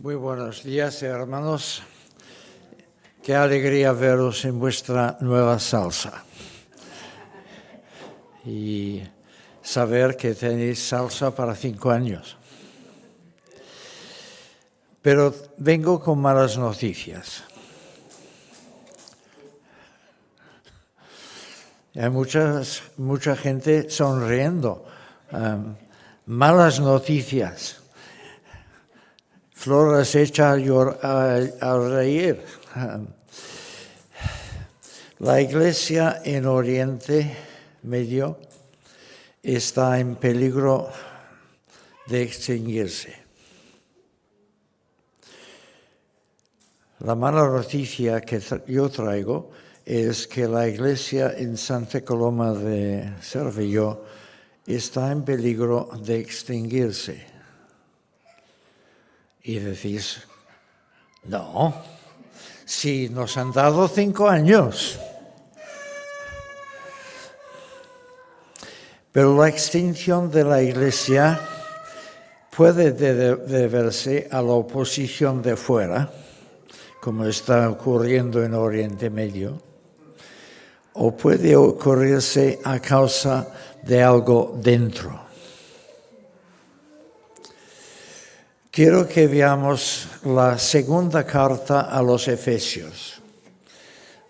Muy buenos días, hermanos. Qué alegría veros en vuestra nueva salsa. Y saber que tenéis salsa para 5 años. Pero vengo con malas noticias. Hay mucha gente sonriendo. Malas noticias. Flor las echa a reír. La iglesia en Oriente Medio está en peligro de extinguirse. La mala noticia que yo traigo es que la iglesia en Santa Coloma de Cervelló está en peligro de extinguirse. Y decís, no, si nos han dado 5 años. Pero la extinción de la iglesia puede deberse a la oposición de fuera, como está ocurriendo en Oriente Medio, o puede ocurrirse a causa de algo dentro. Quiero que veamos la segunda carta a los Efesios,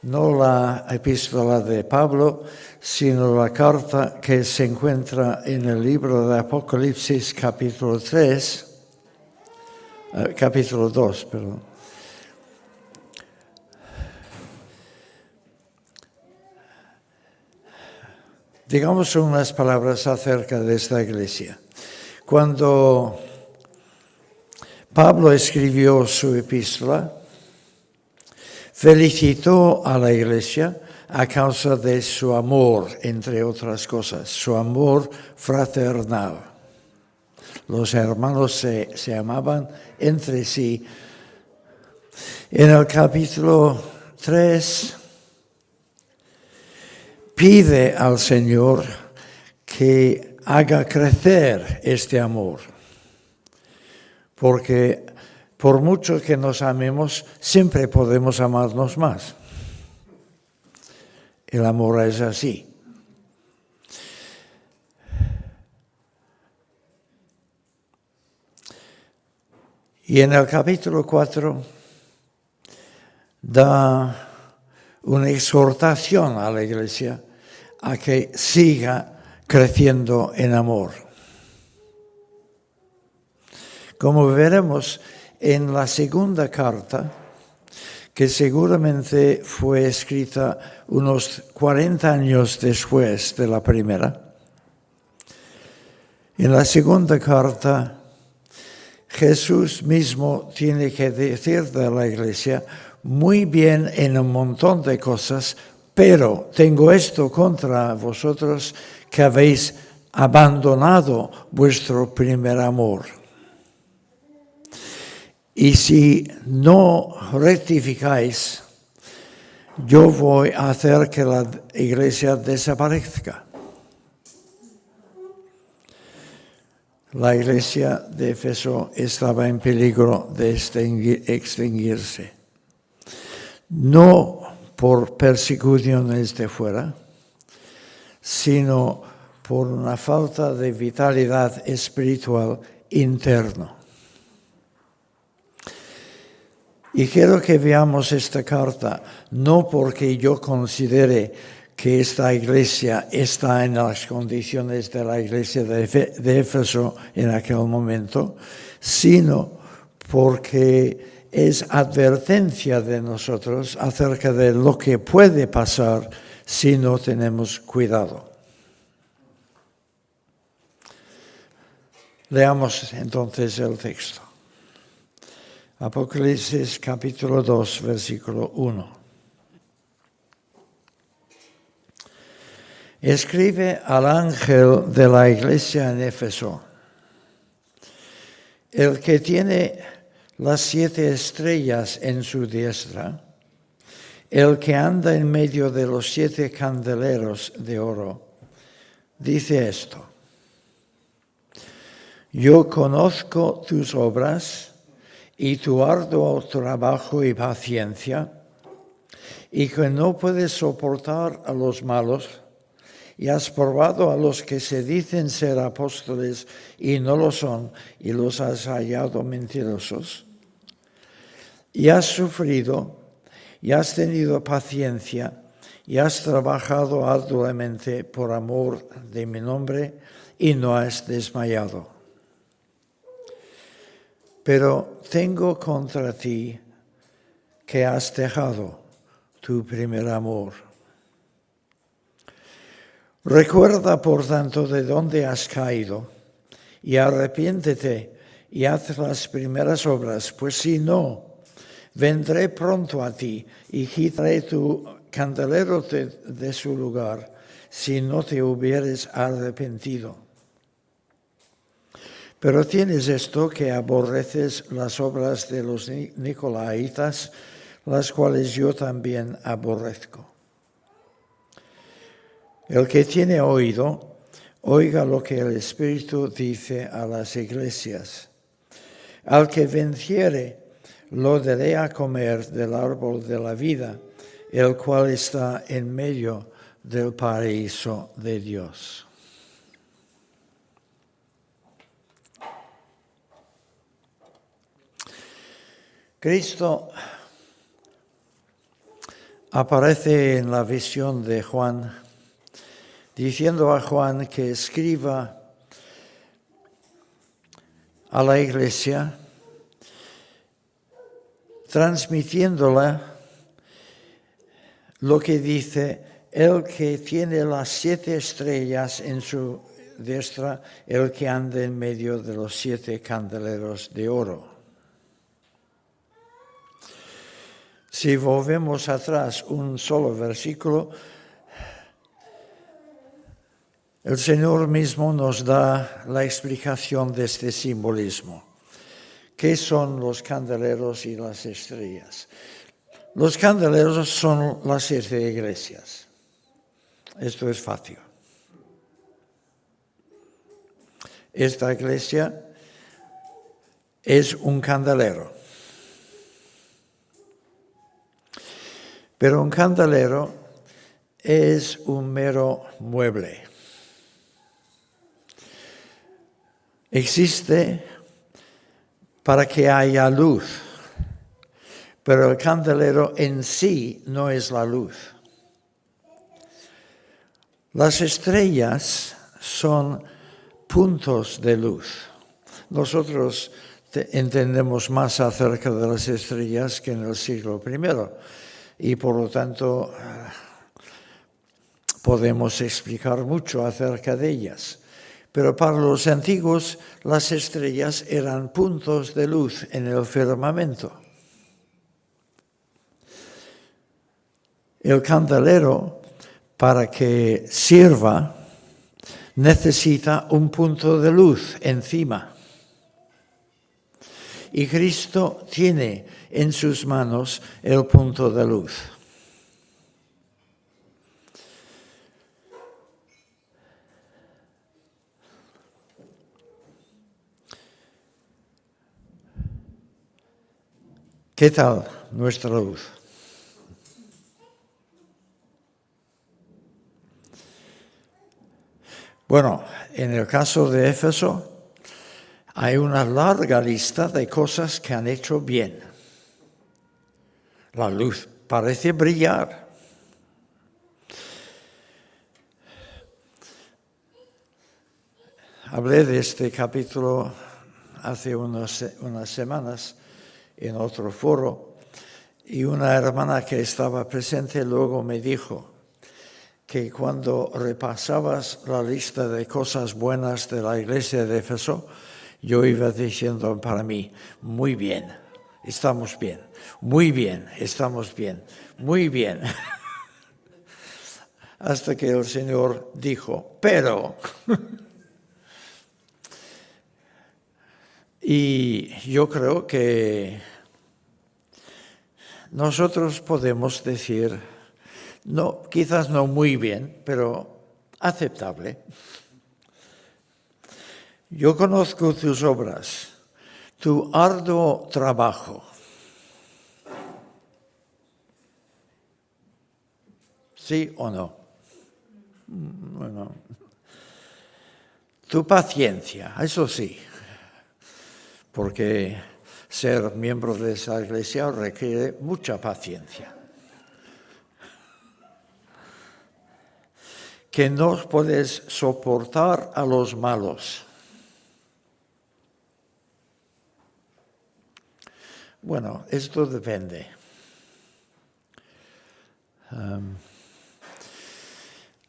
no la epístola de Pablo, sino la carta que se encuentra en el libro de Apocalipsis capítulo 2, perdón. Digamos unas palabras acerca de esta iglesia. Cuando Pablo escribió su epístola, felicitó a la iglesia a causa de su amor, entre otras cosas, su amor fraternal. Los hermanos se amaban entre sí. En el capítulo 3 pide al Señor que haga crecer este amor. Porque por mucho que nos amemos, siempre podemos amarnos más. El amor es así. Y en el capítulo 4 da una exhortación a la iglesia a que siga creciendo en amor. Como veremos en la segunda carta, que seguramente fue escrita unos 40 años después de la primera, en la segunda carta Jesús mismo tiene que decir de la iglesia, muy bien en un montón de cosas, pero tengo esto contra vosotros que habéis abandonado vuestro primer amor. Y si no rectificáis, yo voy a hacer que la iglesia desaparezca. La iglesia de Éfeso estaba en peligro de extinguirse. No por persecuciones de fuera, sino por una falta de vitalidad espiritual interna. Y quiero que veamos esta carta, no porque yo considere que esta iglesia está en las condiciones de la iglesia de Éfeso en aquel momento, sino porque es advertencia de nosotros acerca de lo que puede pasar si no tenemos cuidado. Leamos entonces el texto. Apocalipsis capítulo 2, versículo 1. Escribe al ángel de la iglesia en Éfeso, el que tiene las 7 estrellas en su diestra, el que anda en medio de los 7 candeleros de oro, dice esto: Yo conozco tus obras y tu arduo trabajo y paciencia, y que no puedes soportar a los malos, y has probado a los que se dicen ser apóstoles y no lo son, y los has hallado mentirosos, y has sufrido, y has tenido paciencia, y has trabajado arduamente por amor de mi nombre, y no has desmayado. Pero tengo contra ti que has dejado tu primer amor. Recuerda, por tanto, de dónde has caído, y arrepiéntete y haz las primeras obras, pues si no, vendré pronto a ti y quitaré tu candelero de su lugar, si no te hubieres arrepentido. Pero tienes esto, que aborreces las obras de los nicolaitas, las cuales yo también aborrezco. El que tiene oído, oiga lo que el Espíritu dice a las iglesias. Al que venciere, lo daré a comer del árbol de la vida, el cual está en medio del paraíso de Dios. Cristo aparece en la visión de Juan, diciendo a Juan que escriba a la iglesia, transmitiéndola lo que dice: el que tiene las 7 estrellas en su diestra, el que anda en medio de los 7 candeleros de oro. Si volvemos atrás un solo versículo, el Señor mismo nos da la explicación de este simbolismo. ¿Qué son los candeleros y las estrellas? Los candeleros son las 7 iglesias. Esto es fácil. Esta iglesia es un candelero. Pero un candelero es un mero mueble. Existe para que haya luz, pero el candelero en sí no es la luz. Las estrellas son puntos de luz. Nosotros entendemos más acerca de las estrellas que en el siglo I, y por lo tanto podemos explicar mucho acerca de ellas. Pero para los antiguos, las estrellas eran puntos de luz en el firmamento. El candelero, para que sirva, necesita un punto de luz encima. Y Cristo tiene en sus manos el punto de luz. ¿Qué tal nuestra luz? Bueno, en el caso de Éfeso hay una larga lista de cosas que han hecho bien. La luz parece brillar. Hablé de este capítulo hace unas semanas en otro foro, y una hermana que estaba presente luego me dijo que cuando repasabas la lista de cosas buenas de la iglesia de Éfeso, yo iba diciendo para mí: muy bien, estamos bien, muy bien, estamos bien, muy bien. Hasta que el Señor dijo: pero... Y yo creo que nosotros podemos decir, no, quizás no muy bien, pero aceptable. Yo conozco tus obras, tu arduo trabajo. ¿Sí o no? Bueno. Tu paciencia, eso sí, porque ser miembro de esa iglesia requiere mucha paciencia. Que no puedes soportar a los malos. Bueno, esto depende.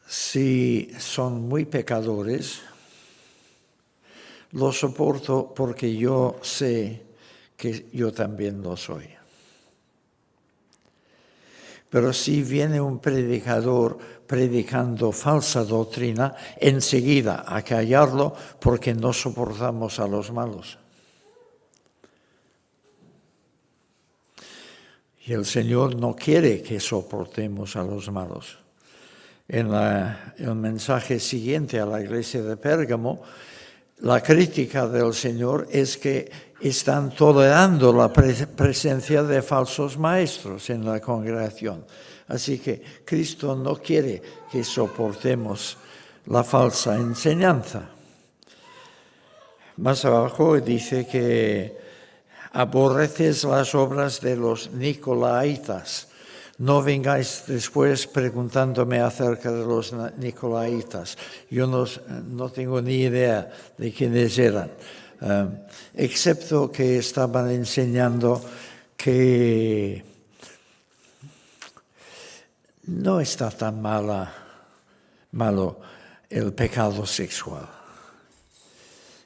Si son muy pecadores, lo soporto porque yo sé que yo también lo soy. Pero si viene un predicador predicando falsa doctrina, enseguida a callarlo porque no soportamos a los malos. Y el Señor no quiere que soportemos a los malos. En el mensaje siguiente a la iglesia de Pérgamo, la crítica del Señor es que están tolerando la presencia de falsos maestros en la congregación. Así que Cristo no quiere que soportemos la falsa enseñanza. Más abajo dice que aborreces las obras de los nicolaitas. No vengáis después preguntándome acerca de los nicolaitas. Yo no tengo ni idea de quiénes eran, excepto que estaban enseñando que no está tan malo el pecado sexual.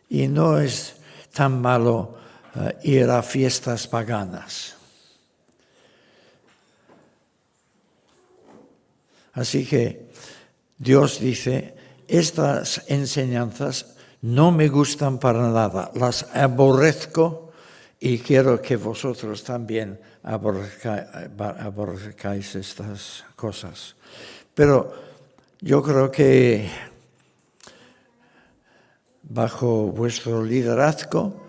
Y no es tan malo ir a fiestas paganas. Así que Dios dice, estas enseñanzas no me gustan para nada, las aborrezco y quiero que vosotros también aborrezcáis estas cosas. Pero yo creo que bajo vuestro liderazgo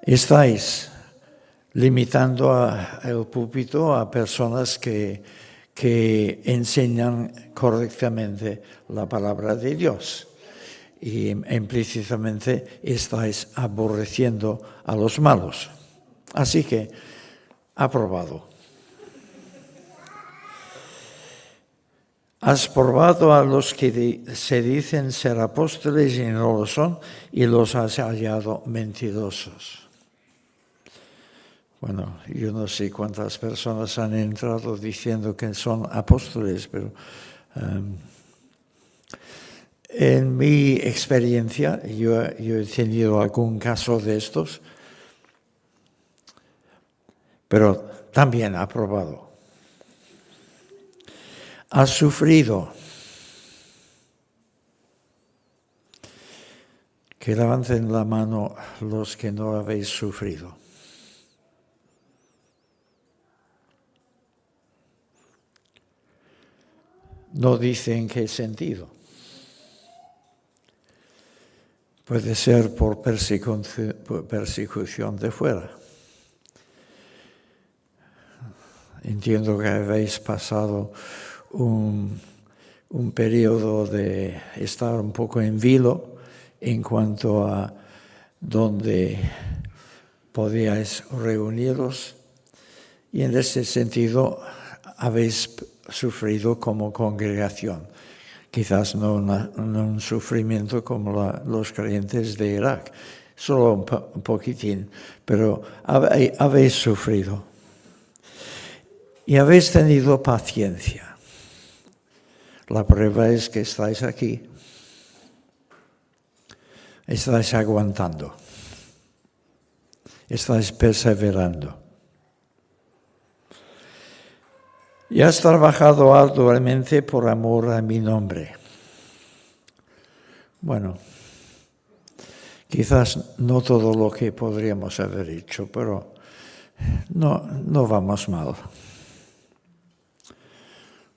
estáis limitando el púlpito a personas que enseñan correctamente la palabra de Dios. Y implícitamente estáis aborreciendo a los malos. Así que, aprobado. Has probado a los que se dicen ser apóstoles y no lo son, y los has hallado mentirosos. Bueno, yo no sé cuántas personas han entrado diciendo que son apóstoles, pero en mi experiencia, yo he tenido algún caso de estos, pero también aprobado. Has sufrido. Que levanten la mano los que no habéis sufrido. No dice en qué sentido. Puede ser por persecución de fuera. Entiendo que habéis pasado un periodo de estar un poco en vilo en cuanto a donde podíais reuniros, y en ese sentido habéis sufrido como congregación. Quizás no un sufrimiento como los creyentes de Irak, solo un poquitín, pero habéis sufrido. Y habéis tenido paciencia. La prueba es que estáis aquí. Estáis aguantando. Estáis perseverando. Y has trabajado arduamente por amor a mi nombre. Bueno, quizás no todo lo que podríamos haber hecho, pero no vamos mal.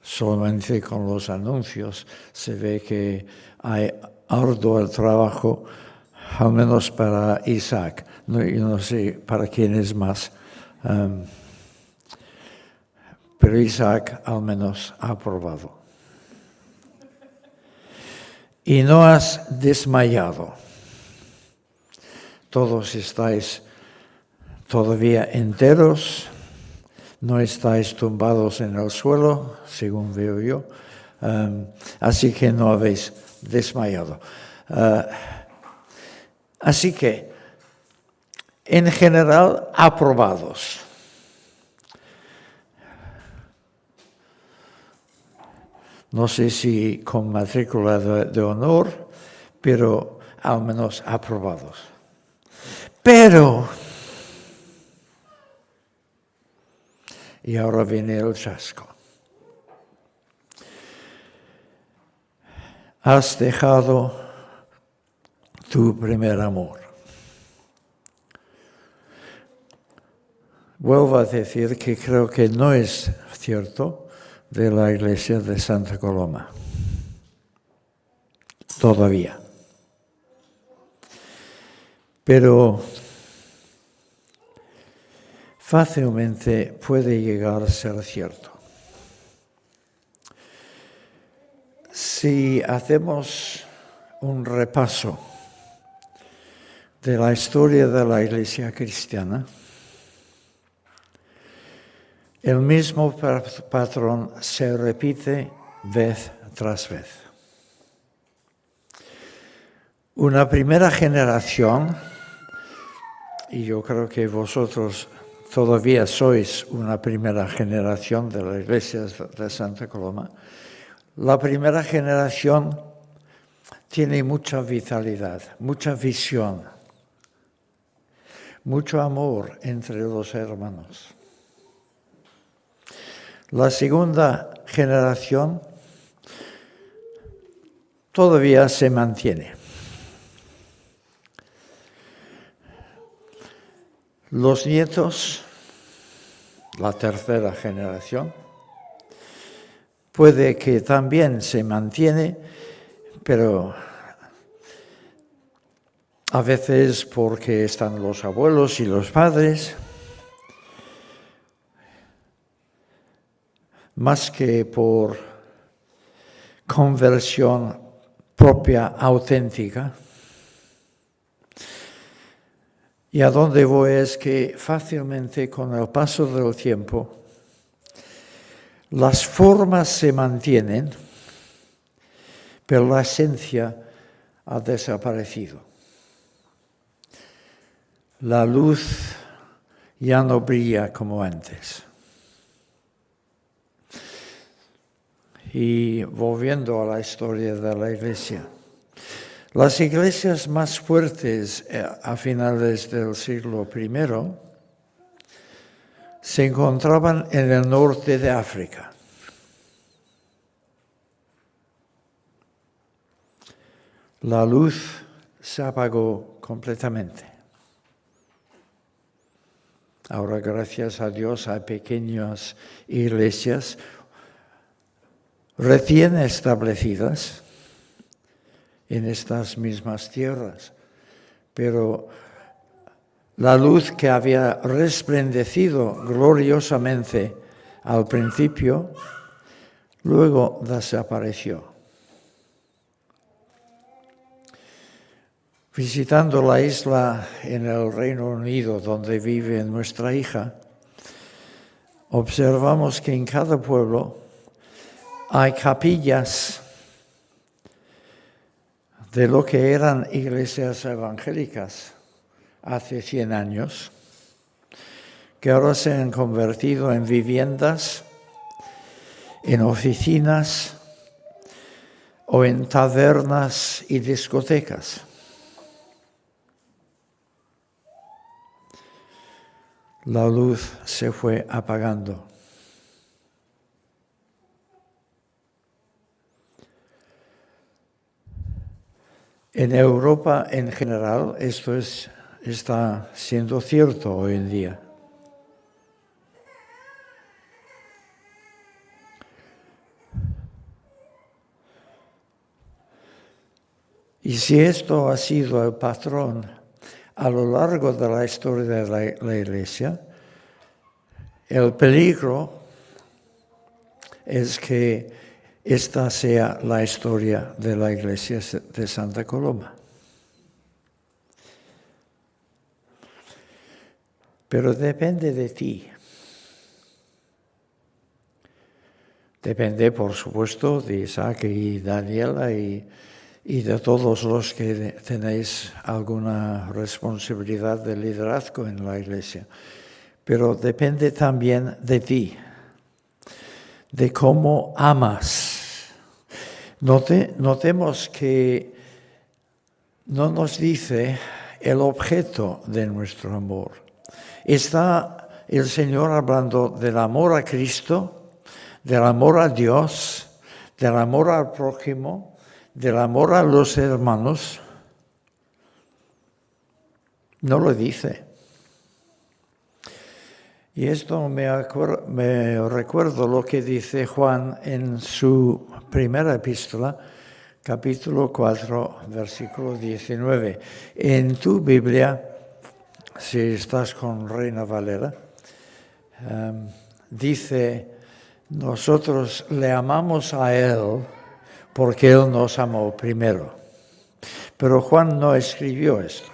Solamente con los anuncios se ve que hay arduo trabajo al menos para Isaac. Yo no sé para quién es más, pero Isaac al menos ha aprobado. Y no has desmayado. Todos estáis todavía enteros, no estáis tumbados en el suelo, según veo yo, así que no habéis desmayado. Así que, en general, aprobados. No sé si con matrícula de honor, pero al menos aprobados. Pero, y ahora viene el chasco. Has dejado tu primer amor. Vuelvo a decir que creo que no es cierto de la iglesia de Santa Coloma. Todavía. Pero fácilmente puede llegar a ser cierto. Si hacemos un repaso de la historia de la iglesia cristiana, el mismo patrón se repite vez tras vez. Una primera generación, y yo creo que vosotros todavía sois una primera generación de la iglesia de Santa Coloma, la primera generación tiene mucha vitalidad, mucha visión, mucho amor entre los hermanos. La segunda generación todavía se mantiene. Los nietos, la tercera generación, puede que también se mantiene, pero a veces porque están los abuelos y los padres, más que por conversión propia, auténtica. Y a dónde voy es que fácilmente con el paso del tiempo las formas se mantienen, pero la esencia ha desaparecido. La luz ya no brilla como antes. Y volviendo a la historia de la iglesia, las iglesias más fuertes a finales del siglo I se encontraban en el norte de África. La luz se apagó completamente. Ahora, gracias a Dios, hay pequeñas iglesias recién establecidas en estas mismas tierras, pero la luz que había resplandecido gloriosamente al principio, luego desapareció. Visitando la isla en el Reino Unido donde vive nuestra hija, observamos que en cada pueblo hay capillas de lo que eran iglesias evangélicas hace 100 años, que ahora se han convertido en viviendas, en oficinas o en tabernas y discotecas. La luz se fue apagando. En Europa en general esto está siendo cierto hoy en día. Y si esto ha sido el patrón a lo largo de la historia de la Iglesia, el peligro es que esta sea la historia de la Iglesia de Santa Coloma. Pero depende de ti. Depende, por supuesto, de Isaac y Daniela y de todos los que tenéis alguna responsabilidad de liderazgo en la Iglesia. Pero depende también de ti, de cómo amas. Notemos que no nos dice el objeto de nuestro amor. Está el Señor hablando del amor a Cristo, del amor a Dios, del amor al prójimo, del amor a los hermanos. No lo dice. Y esto me recuerdo lo que dice Juan en su primera epístola, capítulo 4, versículo 19. En tu Biblia, si estás con Reina Valera, dice: nosotros le amamos a Él porque Él nos amó primero. Pero Juan no escribió esto.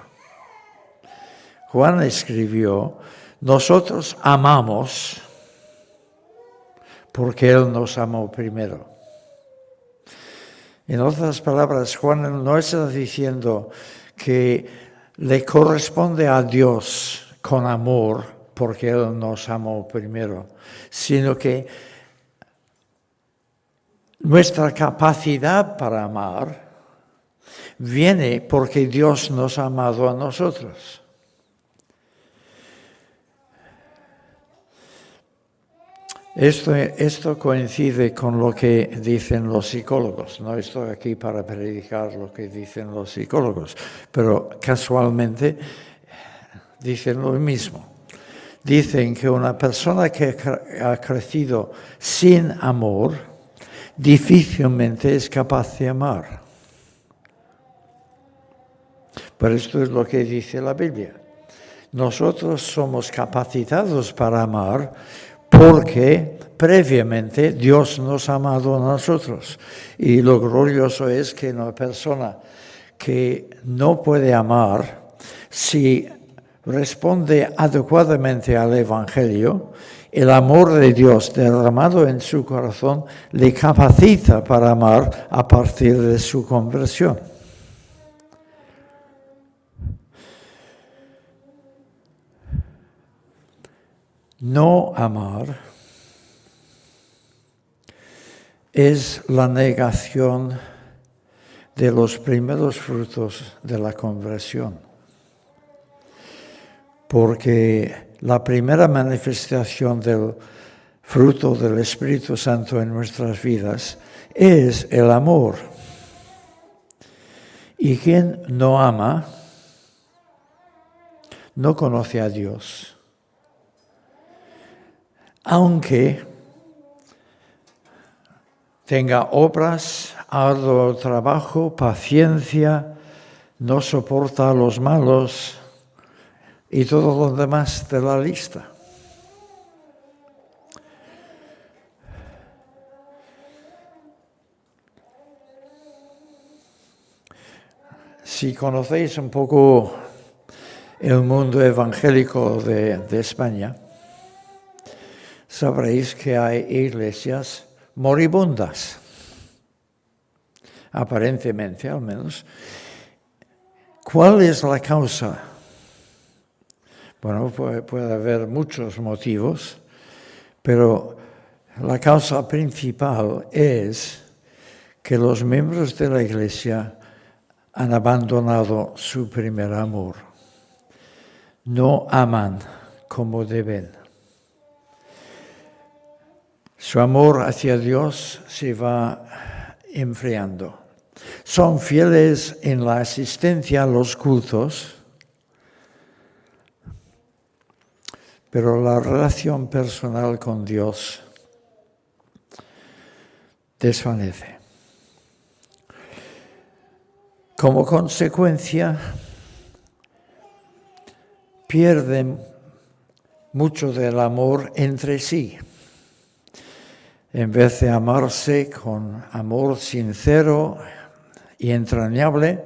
Juan escribió: nosotros amamos porque Él nos amó primero. En otras palabras, Juan no está diciendo que le corresponde a Dios con amor porque Él nos amó primero, sino que nuestra capacidad para amar viene porque Dios nos ha amado a nosotros. Esto coincide con lo que dicen los psicólogos. No estoy aquí para predicar lo que dicen los psicólogos, pero casualmente dicen lo mismo. Dicen que una persona que ha crecido sin amor difícilmente es capaz de amar. Pero esto es lo que dice la Biblia. Nosotros somos capacitados para amar porque previamente Dios nos ha amado a nosotros. Y lo glorioso es que una persona que no puede amar, si responde adecuadamente al Evangelio, el amor de Dios derramado en su corazón le capacita para amar a partir de su conversión. No amar es la negación de los primeros frutos de la conversión. Porque la primera manifestación del fruto del Espíritu Santo en nuestras vidas es el amor. Y quien no ama no conoce a Dios. Aunque tenga obras, arduo trabajo, paciencia, no soporta a los malos y todo lo demás de la lista. Si conocéis un poco el mundo evangélico de España, sabréis que hay iglesias moribundas, aparentemente al menos. ¿Cuál es la causa? Bueno, puede haber muchos motivos, pero la causa principal es que los miembros de la iglesia han abandonado su primer amor. No aman como deben. Su amor hacia Dios se va enfriando. Son fieles en la asistencia a los cultos, pero la relación personal con Dios desvanece. Como consecuencia, pierden mucho del amor entre sí. En vez de amarse con amor sincero y entrañable,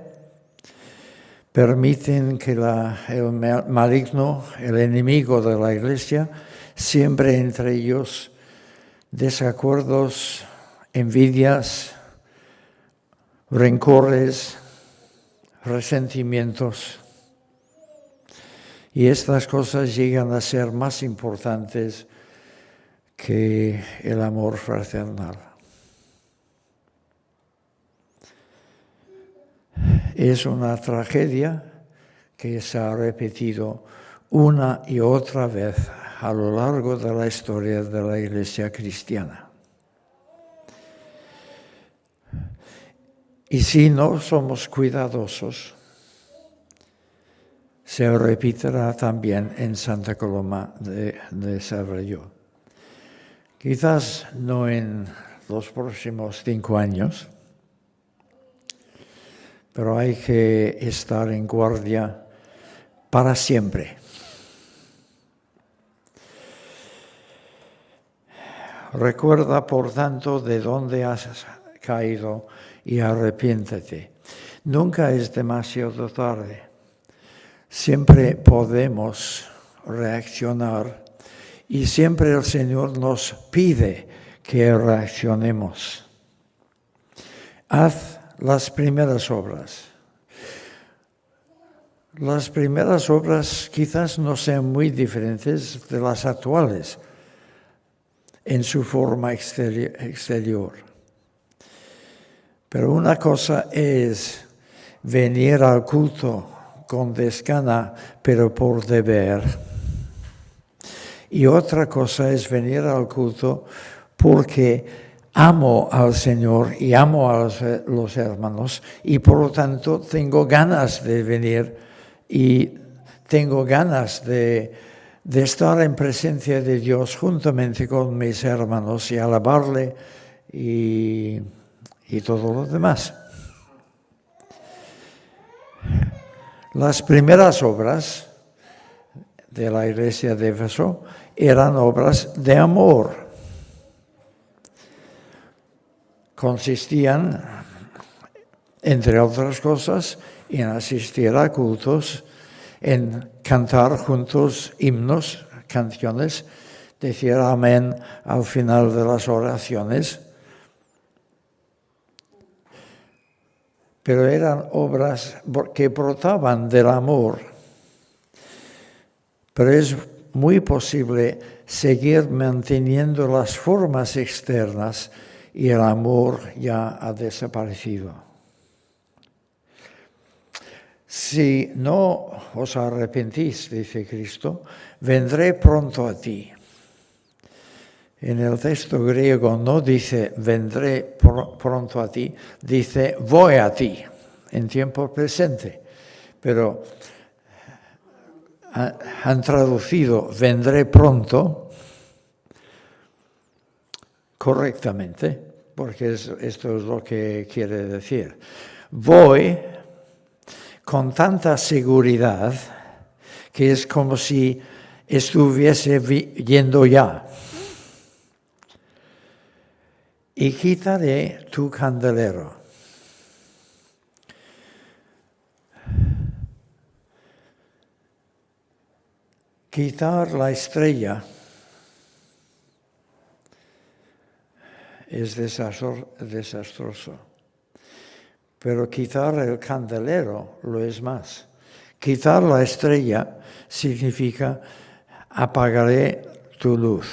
permiten que el maligno, el enemigo de la Iglesia, siembre entre ellos desacuerdos, envidias, rencores, resentimientos. Y estas cosas llegan a ser más importantes que el amor fraternal. Es una tragedia que se ha repetido una y otra vez a lo largo de la historia de la Iglesia cristiana. Y si no somos cuidadosos, se repetirá también en Santa Coloma de Cervelló. Quizás no en los próximos 5 años, pero hay que estar en guardia para siempre. Recuerda, por tanto, de dónde has caído y arrepiéntete. Nunca es demasiado tarde. Siempre podemos reaccionar y siempre el Señor nos pide que reaccionemos. Haz las primeras obras. Las primeras obras quizás no sean muy diferentes de las actuales en su forma exterior. Pero una cosa es venir al culto con desgana, pero por deber. Y otra cosa es venir al culto porque amo al Señor y amo a los hermanos y por lo tanto tengo ganas de venir y tengo ganas de estar en presencia de Dios juntamente con mis hermanos y alabarle y todo lo demás. Las primeras obras de la iglesia de Éfeso eran obras de amor. Consistían, entre otras cosas, en asistir a cultos, en cantar juntos himnos, canciones, decir amén al final de las oraciones. Pero eran obras que brotaban del amor. Pero es muy posible seguir manteniendo las formas externas y el amor ya ha desaparecido. Si no os arrepentís, dice Cristo, vendré pronto a ti. En el texto griego no dice vendré pronto a ti, dice voy a ti, en tiempo presente. Pero han traducido vendré pronto correctamente, porque esto es lo que quiere decir. Voy con tanta seguridad que es como si estuviese yendo ya. Y quitaré tu candelero. Quitar la estrella es desastroso, pero quitar el candelero lo es más. Quitar la estrella significa apagaré tu luz.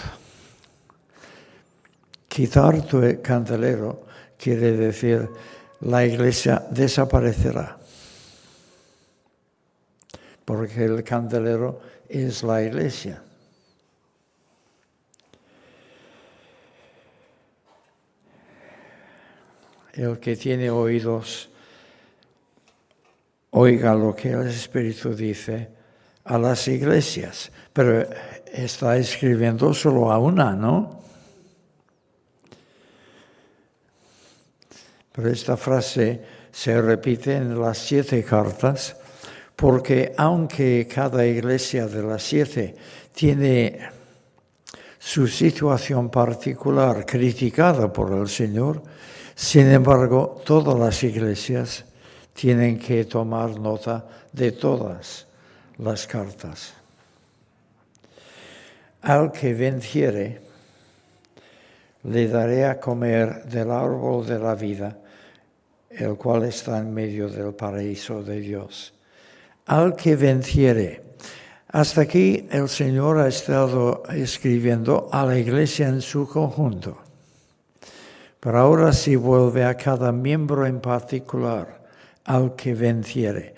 Quitar tu candelero quiere decir la iglesia desaparecerá. Porque el candelero es la iglesia. El que tiene oídos, oiga lo que el Espíritu dice a las iglesias. Pero está escribiendo solo a una, ¿no? Pero esta frase se repite en las 7 cartas, porque aunque cada iglesia de las 7 tiene su situación particular criticada por el Señor, sin embargo, todas las iglesias tienen que tomar nota de todas las cartas. Al que venciere, le daré a comer del árbol de la vida, el cual está en medio del paraíso de Dios. Al que venciere. Hasta aquí el Señor ha estado escribiendo a la iglesia en su conjunto. Pero ahora sí vuelve a cada miembro en particular, al que venciere.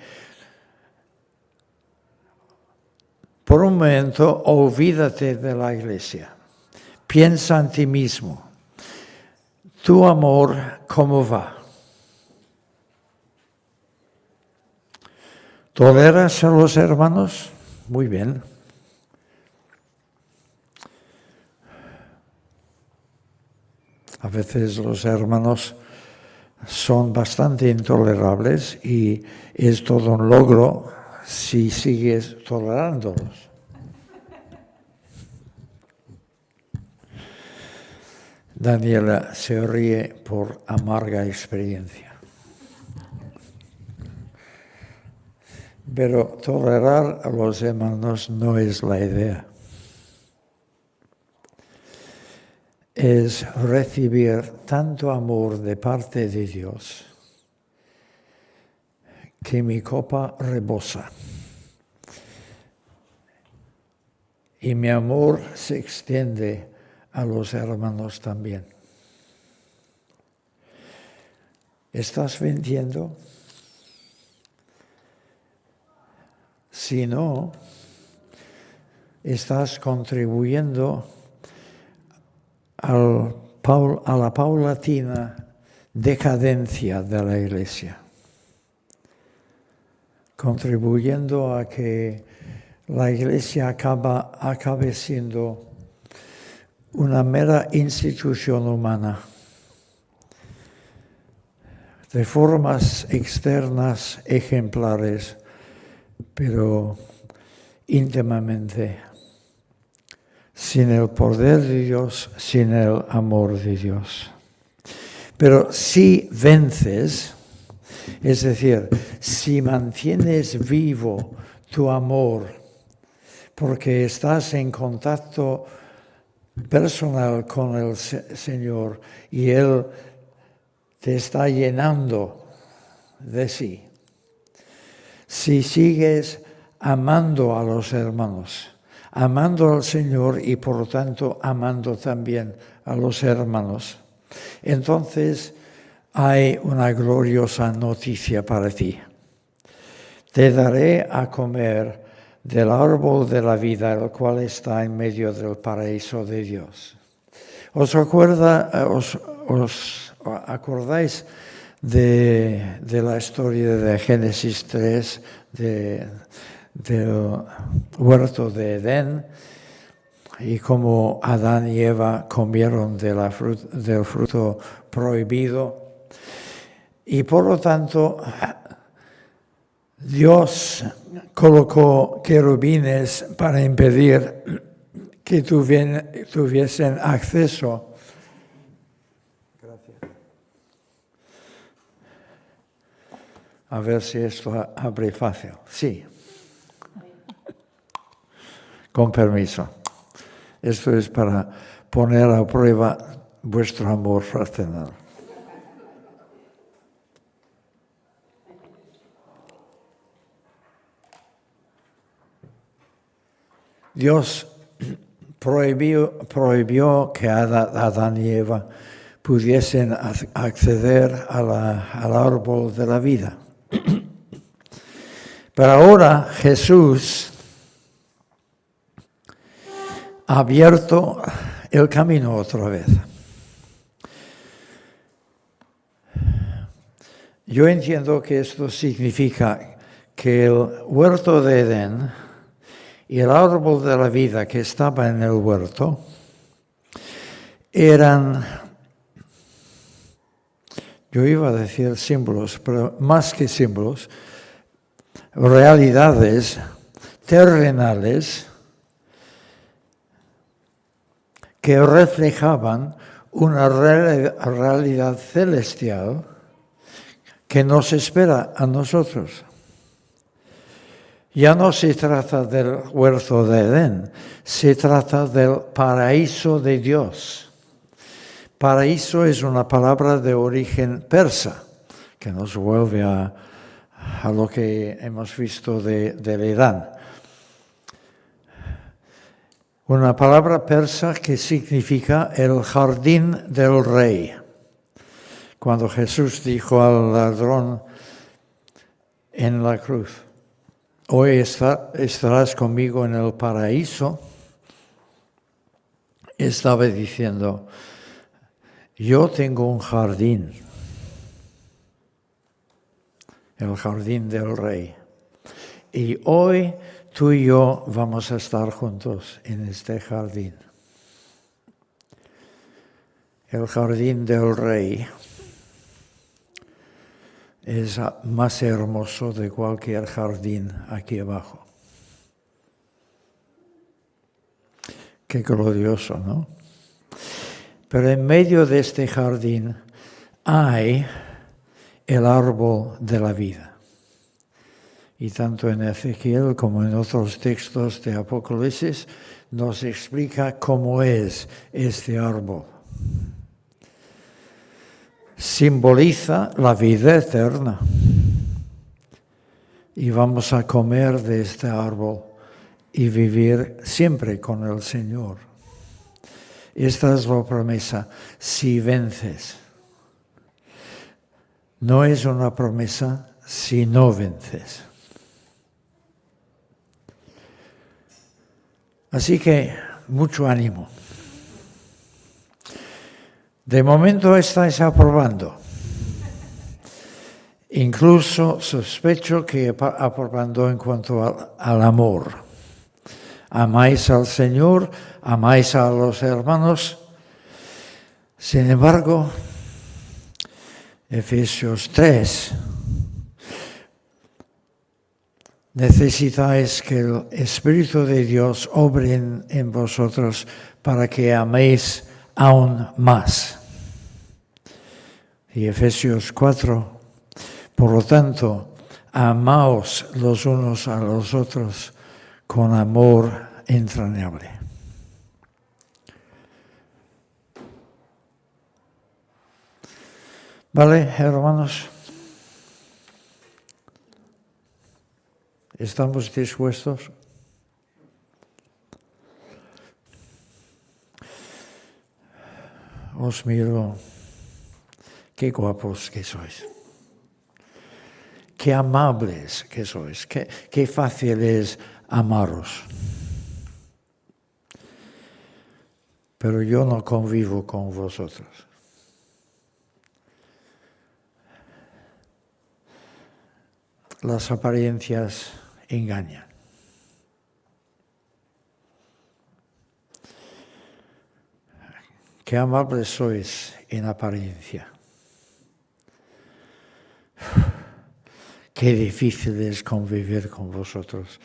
Por un momento, olvídate de la iglesia. Piensa en ti mismo. Tu amor, ¿cómo va? ¿Toleras a los hermanos? Muy bien. A veces los hermanos son bastante intolerables y es todo un logro si sigues tolerándolos. Daniela se ríe por amarga experiencia. Pero tolerar a los hermanos no es la idea. Es recibir tanto amor de parte de Dios que mi copa rebosa. Y mi amor se extiende a los hermanos también. ¿Estás vendiendo? Si no, estás contribuyendo a la paulatina decadencia de la iglesia, contribuyendo a que la iglesia acabe siendo una mera institución humana, de formas externas ejemplares, pero íntimamente, sin el poder de Dios, sin el amor de Dios. Pero si vences, es decir, si mantienes vivo tu amor, porque estás en contacto personal con el Señor y Él te está llenando de sí. Si sigues amando a los hermanos, amando al Señor y por lo tanto amando también a los hermanos, entonces hay una gloriosa noticia para ti. Te daré a comer del árbol de la vida, el cual está en medio del paraíso de Dios. ¿Os acordáis de la historia de Génesis 3, del huerto de Edén, y cómo Adán y Eva comieron del fruto prohibido? Y por lo tanto, Dios colocó querubines para impedir que tuviesen acceso. Gracias. A ver si esto abre fácil. Sí. Con permiso. Esto es para poner a prueba vuestro amor fraternal. Dios prohibió que Adán y Eva pudiesen acceder al árbol de la vida. Pero ahora Jesús ha abierto el camino otra vez. Yo entiendo que esto significa que el huerto de Edén y el árbol de la vida que estaba en el huerto eran yo iba a decir símbolos, pero más que símbolos, realidades terrenales que reflejaban una realidad celestial que nos espera a nosotros. Ya no se trata del huerto de Edén, se trata del paraíso de Dios. Paraíso es una palabra de origen persa, que nos vuelve a lo que hemos visto del Edén. Una palabra persa que significa el jardín del rey. Cuando Jesús dijo al ladrón en la cruz, hoy estarás conmigo en el paraíso, estaba diciendo, yo tengo un jardín, el jardín del rey, y hoy tú y yo vamos a estar juntos en este jardín. El jardín del rey es más hermoso de cualquier jardín aquí abajo. Qué glorioso, ¿no? Pero en medio de este jardín hay el árbol de la vida. Y tanto en Ezequiel como en otros textos de Apocalipsis nos explica cómo es este árbol. Simboliza la vida eterna. Y vamos a comer de este árbol y vivir siempre con el Señor. Esta es la promesa, si vences. No es una promesa si no vences. Así que mucho ánimo. De momento estáis aprobando. Incluso sospecho que aprobando en cuanto al amor. Amáis al Señor, amáis a los hermanos. Sin embargo, Efesios 3, necesitáis que el Espíritu de Dios obre en vosotros para que améis aún más. Y Efesios 4, por lo tanto, amaos los unos a los otros con amor entrañable. ¿Vale, hermanos? ¿Estamos dispuestos? Os miro, qué guapos que sois. Qué amables que sois. Qué fácil es amaros. Pero yo no convivo con vosotros. Las apariencias engañan. Qué amables sois en apariencia. Qué difícil es convivir con vosotros.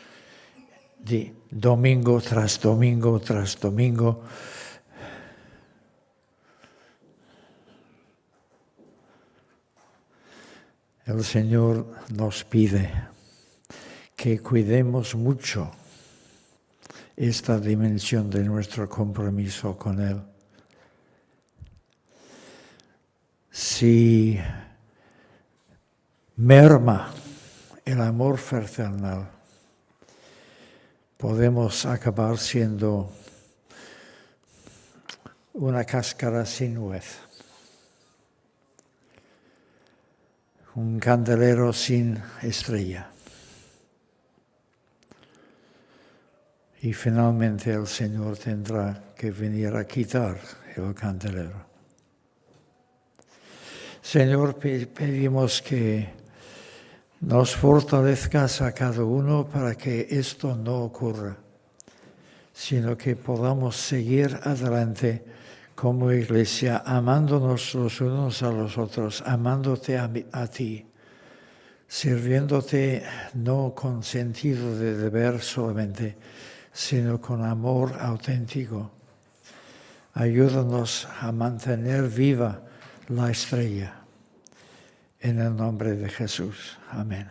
Domingo tras domingo tras domingo. El Señor nos pide que cuidemos mucho esta dimensión de nuestro compromiso con Él. Si merma el amor fraternal, podemos acabar siendo una cáscara sin nuez, un candelero sin estrella. Y finalmente el Señor tendrá que venir a quitar el candelero. Señor, pedimos que nos fortalezcas a cada uno para que esto no ocurra, sino que podamos seguir adelante como iglesia, amándonos los unos a los otros, amándote a ti, sirviéndote no con sentido de deber solamente, sino con amor auténtico. Ayúdanos a mantener viva la estrella. En el nombre de Jesús. Amén.